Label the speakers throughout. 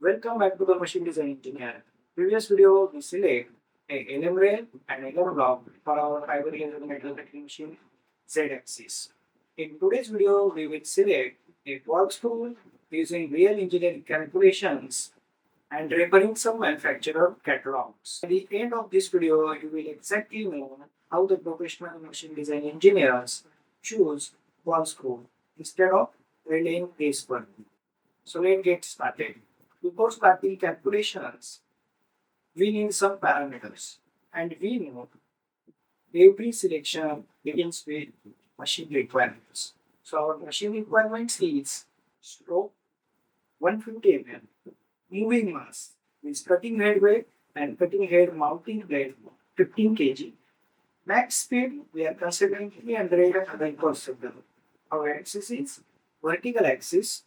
Speaker 1: Welcome back to the Machine Design Engineer. Previous video we select a LM rail and LM block for our fiber laser metal cutting machine Z-axis. In today's video we will select a box tool using real engineering calculations and referring some manufacturer catalogs. At the end of this video you will exactly know how the professional machine design engineers choose box tool instead of relying this one. So let's get started. Before starting calculations, we need some parameters. And we know every selection begins with machine requirements. So our machine requirements is stroke 150 mm, moving mass means cutting head weight and cutting head mounting weight 15 kg. Max speed we are considering 300 mm per second. Our axis is vertical axis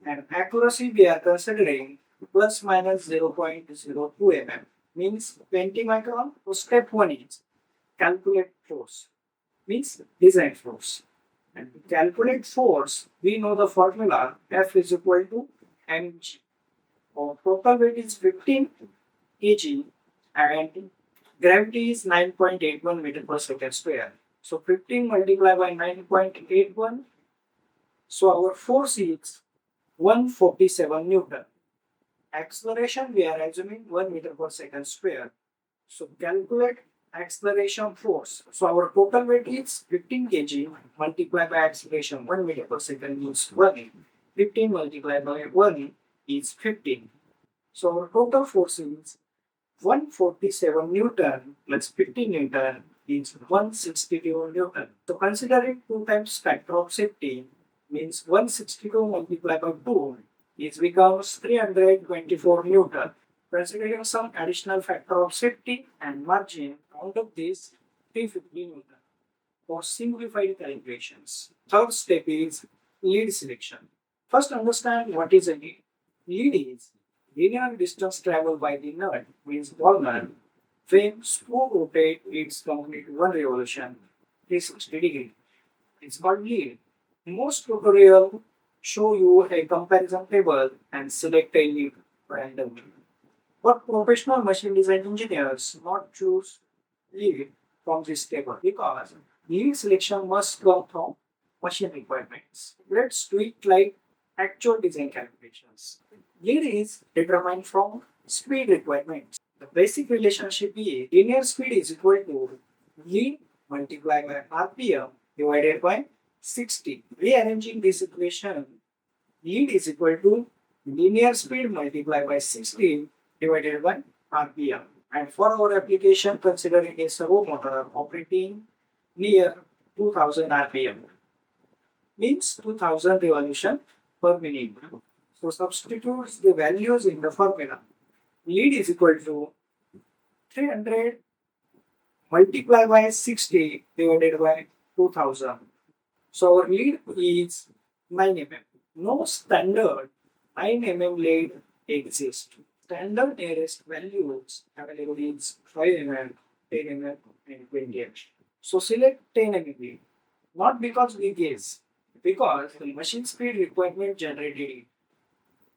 Speaker 1: and accuracy we are considering plus minus 0.02 mm means 20 micron. So step 1 is calculate force means design force. And to calculate force, we know the formula F is equal to mg. Our total weight is 15 kg and gravity is 9.81 meter per second square. So 15 multiplied by 9.81. So our force is 147 Newton. Acceleration we are assuming 1 meter per second square. So calculate acceleration force. So our total weight is 15 kg multiplied by acceleration 1 meter per second means 1. 15 multiplied by 1 is 15. So our total force is 147 Newton plus 15 Newton is 162 Newton. So considering 2 times factor of safety means 162 multiplied by 2 is becomes 324 Newton. Considering some additional factor of safety and margin, out of this 350 Newton for simplified calculations. Third step is lead selection. First understand what is a lead. Lead is linear distance traveled by the nut means ball nut. When screw rotate its complete one revolution 360 degree. It's called lead. Most tutorial show you a comparison table and select a lead randomly. But professional machine design engineers not choose lead from this table because lead selection must come from machine requirements. Let's do it like actual design calculations. Lead is determined from speed requirements. The basic relationship is linear speed is equal to lead multiplied by RPM divided by 60. Rearranging this equation, lead is equal to linear speed multiplied by 60 divided by RPM. And for our application, considering a servo motor operating near 2000 RPM, means 2000 revolution per minute. So substitute the values in the formula. Lead is equal to 300 multiplied by 60 divided by 2000. So our lead is 9 mm. No standard 9 mm lead exists. Standard nearest values available is 5 mm, 10 mm, and 20 mm. So select 10 mm lead. Not because we guess, because the machine speed requirement generated it.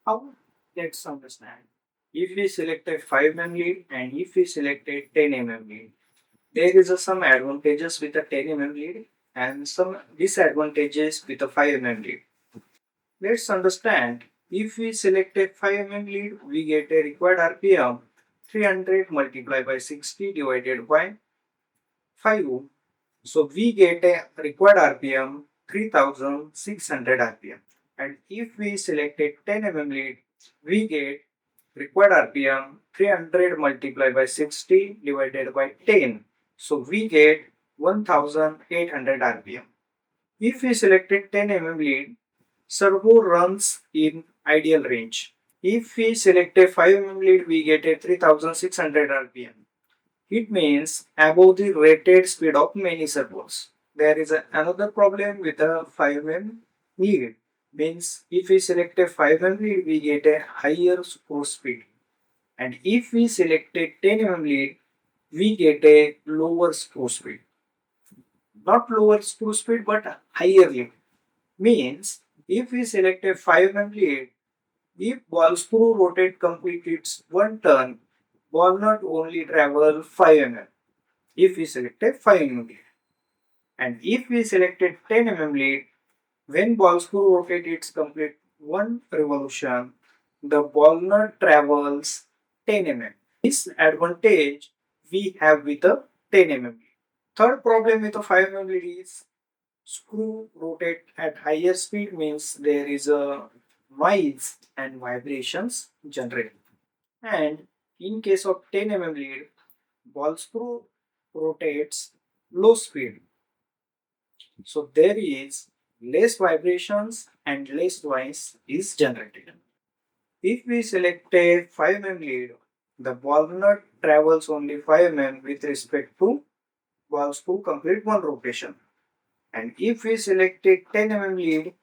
Speaker 1: How? Let's understand. If we select a 5 mm lead and if we select a 10 mm lead, there is some advantages with a 10 mm lead and some disadvantages with a 5 mm lead. Let's understand. If we select a 5 mm lead, we get a required RPM 300 multiplied by 60 divided by 5. So we get a required RPM 3600 RPM. And if we select a 10 mm lead, we get required RPM 300 multiplied by 60 divided by 10. So we get 1800 RPM. If we selected 10 mm lead, servo runs in ideal range. If we select a 5 mm lead, we get a 3600 RPM. It means above the rated speed of many servos. There is another problem with a 5 mm lead. Means if we select a 5 mm lead, we get a higher screw speed. And if we select a 10 mm lead, we get a lower screw speed. Not lower screw speed but higher lead. Means if we select a 5 mm lead, If ball screw rotate complete its one turn, ball nut only travel 5 mm. If we selected 5 mm lead. And if we selected 10 mm lead, when ball screw rotates its complete one revolution, the ball nut travels 10 mm. This advantage we have with a 10 mm lead. Third problem with a 5 mm lead is screw rotate at higher speed means there is a noise and vibrations generated. And in case of 10 mm lead, ball screw rotates low speed. So there is less vibrations and less noise is generated. If we select a 5 mm lead, the ball nut travels only 5 mm with respect to ball screw complete one rotation. And if we select a 10 mm lead,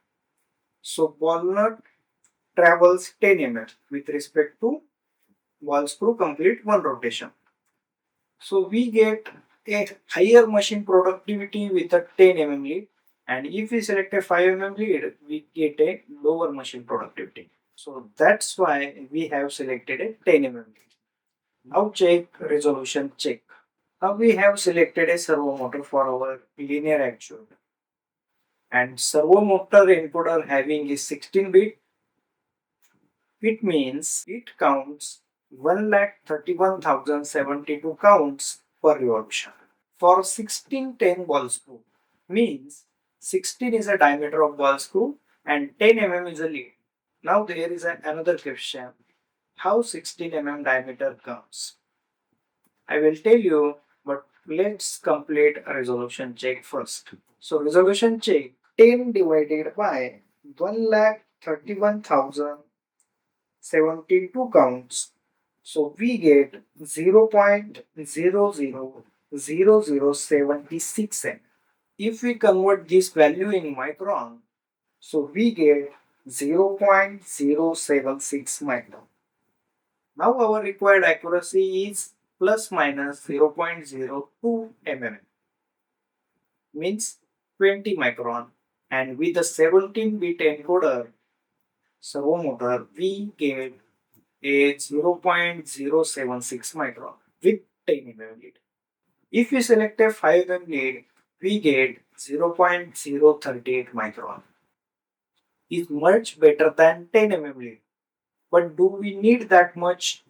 Speaker 1: so ball nut travels 10 mm with respect to ball screw complete one rotation. So we get a higher machine productivity with a 10 mm lead, and if we select a 5 mm lead, we get a lower machine productivity. So that's why we have selected a 10 mm lead. Now check resolution check. Now we have selected a servo motor for our linear actuator, and servo motor encoder having a 16 bit. It means it counts 1,31,072 counts per revolution. For 1610 ball screw means 16 is a diameter of ball screw and 10 mm is a lead. Now there is another question. How 16 mm diameter comes? I will tell you, but let's complete a resolution check first. So resolution check 10 divided by 1,31,072 counts. So we get 0.000076 m. If we convert this value in micron, so we get 0.076 micron. Now our required accuracy is plus minus 0.02 mm, means 20 micron. And with the 17-bit encoder servo motor, we get a 0.076 micron with 10 mm lead. If we select a 5 mm lead, we get 0.038 micron. Is much better than 10 mm lead. But do we need that much?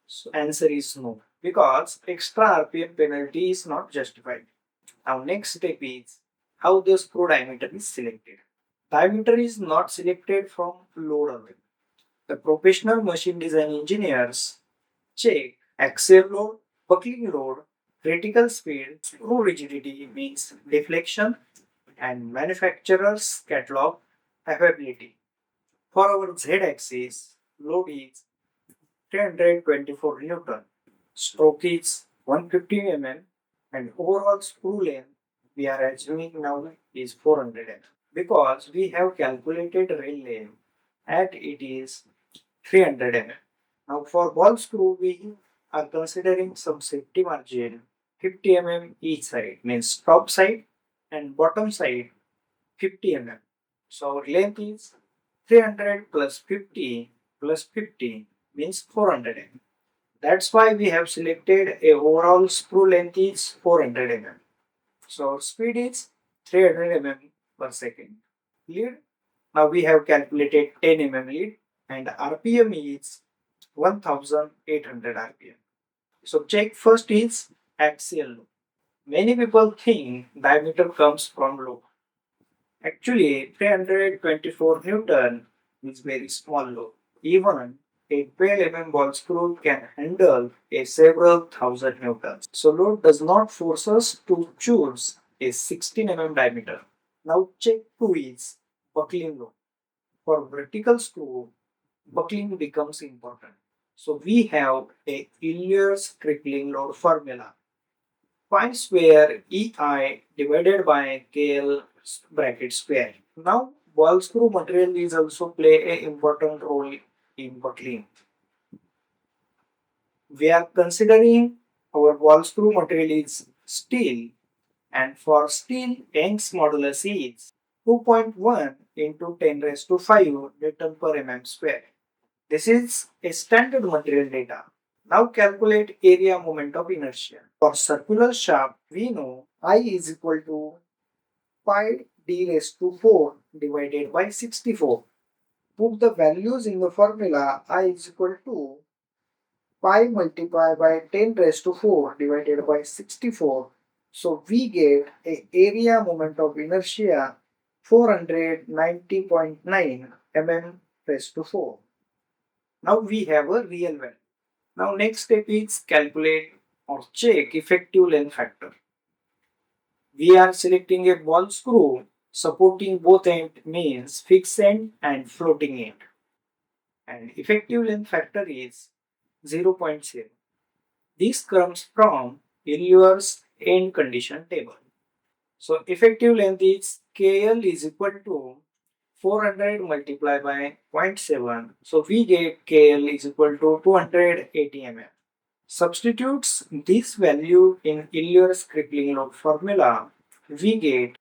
Speaker 1: So answer is no, because extra RPM penalty is not justified. Now next step is how the screw diameter is selected. Diameter is not selected from load away. The professional machine design engineers check axial load, buckling load, critical speed, screw rigidity means deflection, and manufacturer's catalog availability. For our z-axis, load is 324 Newton, stroke is 150 mm, and overall screw length we are assuming now is 400 mm. Because we have calculated rail length at it is 300 mm. Now for ball screw we are considering some safety margin 50 mm each side, means top side and bottom side 50 mm. So our length is 300 plus 50 plus 50 means 400 mm. That's why we have selected a overall screw length is 400 mm. So our speed is 300 mm per second. Lead. Now we have calculated 10 mm lead and RPM is 1800 RPM. So check first is axial load. Many people think diameter comes from load. Actually, 324 Newton is very small load. Even a 12 mm ball screw can handle a several thousand newtons. So load does not force us to choose a 16 mm diameter. Now check 2 is buckling load. For vertical screw, buckling becomes important. So we have a Euler's crippling load formula. Pi square EI divided by KL bracket square. Now ball screw material is also play a important role in buckling. We are considering our ball screw material is steel, and for steel Young's modulus is 2.1 into 10 raised to 5 Newton per mm square. This is a standard material data. Now calculate area moment of inertia. For circular shaft, we know I is equal to pi d raised to 4 divided by 64. Put the values in the formula. I is equal to pi multiplied by 10 raised to 4 divided by 64. So we get a area moment of inertia 490.9 mm raised to 4. Now we have a real value. Now next step is calculate or check effective length factor. We are selecting a ball screw supporting both end means fixed end and floating end. And effective length factor is 0.0. This comes from Elliore's end condition table. So effective length is KL is equal to 400 multiplied by zero point 0.7. So we get KL is equal to 280 mm. Substitutes this value in Elliore's crippling load formula. We get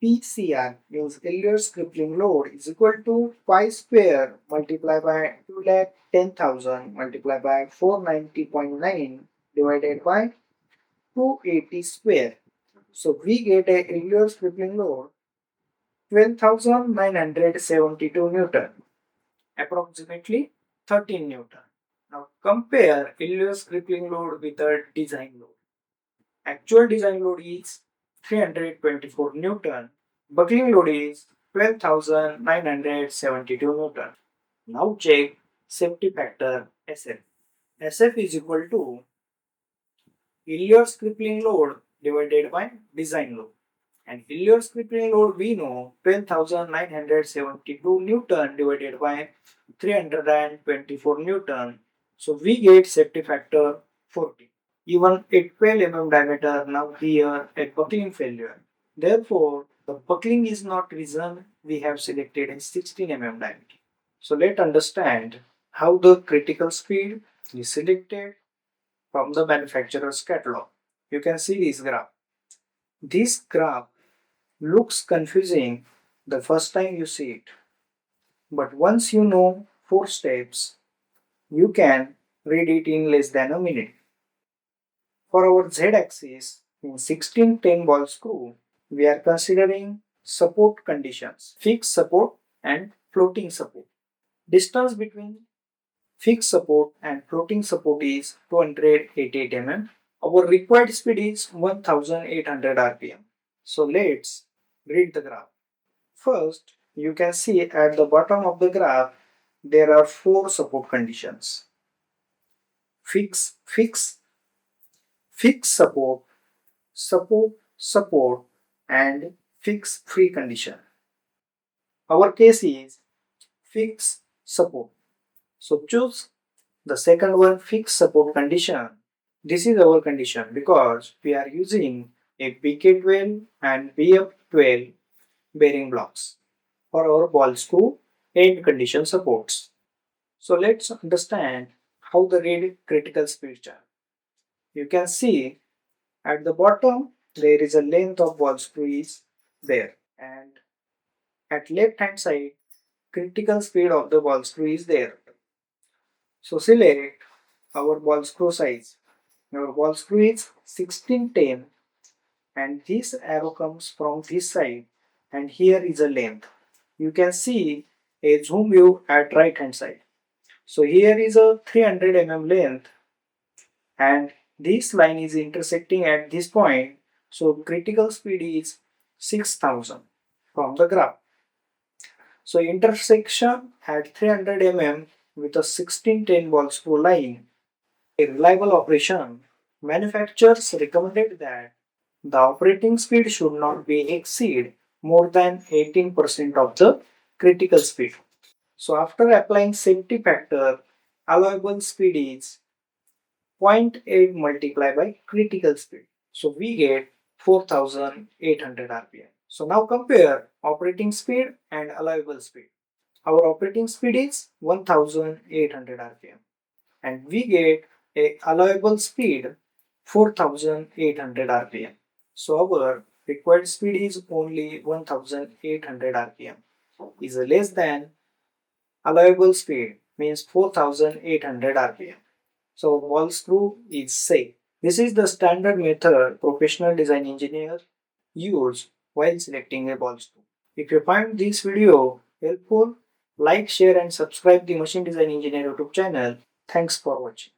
Speaker 1: PCR means Elliore's crippling load is equal to pi square multiplied by 2,10,000 multiplied by 490.9 divided by 280 square. So we get a Elliore's crippling load 12,972 Newton, approximately 13 Newton. Now compare Elliore's crippling load with a design load. Actual design load is 324 Newton. Buckling load is 12,972 Newton. Now check safety factor SF. SF is equal to Elliore's crippling load divided by design load. And Elliore's crippling load we know 12,972 Newton divided by 324 Newton. So we get safety factor 40. Even a 12 mm diameter now here a buckling failure. Therefore, the buckling is not reason we have selected a 16 mm diameter. So let's understand how the critical speed is selected from the manufacturer's catalog. You can see this graph. This graph looks confusing the first time you see it. But once you know 4 steps, you can read it in less than a minute. For our z-axis in 1610 ball screw, we are considering support conditions, fixed support and floating support. Distance between fixed support and floating support is 288 mm. Our required speed is 1800 rpm. So let's read the graph. First, you can see at the bottom of the graph there are 4 support conditions. Fix, fix, fix support, support, and fix free condition. Our case is fix support. So choose the second one, fix support condition. This is our condition because we are using a BK12 and BF12 bearing blocks for our ball screw end condition supports. So let's understand how the read critical speed chart. You can see at the bottom there is a length of ball screw is there, and at left hand side critical speed of the ball screw is there. So select our ball screw size. Our ball screw is 1610 and this arrow comes from this side and here is a length. You can see a zoom view at right hand side. So here is a 300 mm length and this line is intersecting at this point. So critical speed is 6000 from the graph. So intersection at 300 mm with a 1610 ball screw line. A reliable operation. Manufacturers recommended that the operating speed should not be exceed more than 18% of the critical speed. So after applying safety factor, allowable speed is zero point 0.8 multiplied by critical speed. So we get 4800 rpm. So now compare operating speed and allowable speed. Our operating speed is 1800 rpm and we get a allowable speed 4800 rpm. So our required speed is only 1800 rpm is less than allowable speed means 4800 RPM. So ball screw is safe. This is the standard method professional design engineers use while selecting a ball screw. If you find this video helpful, like, share and subscribe the Machine Design Engineer YouTube channel. Thanks for watching.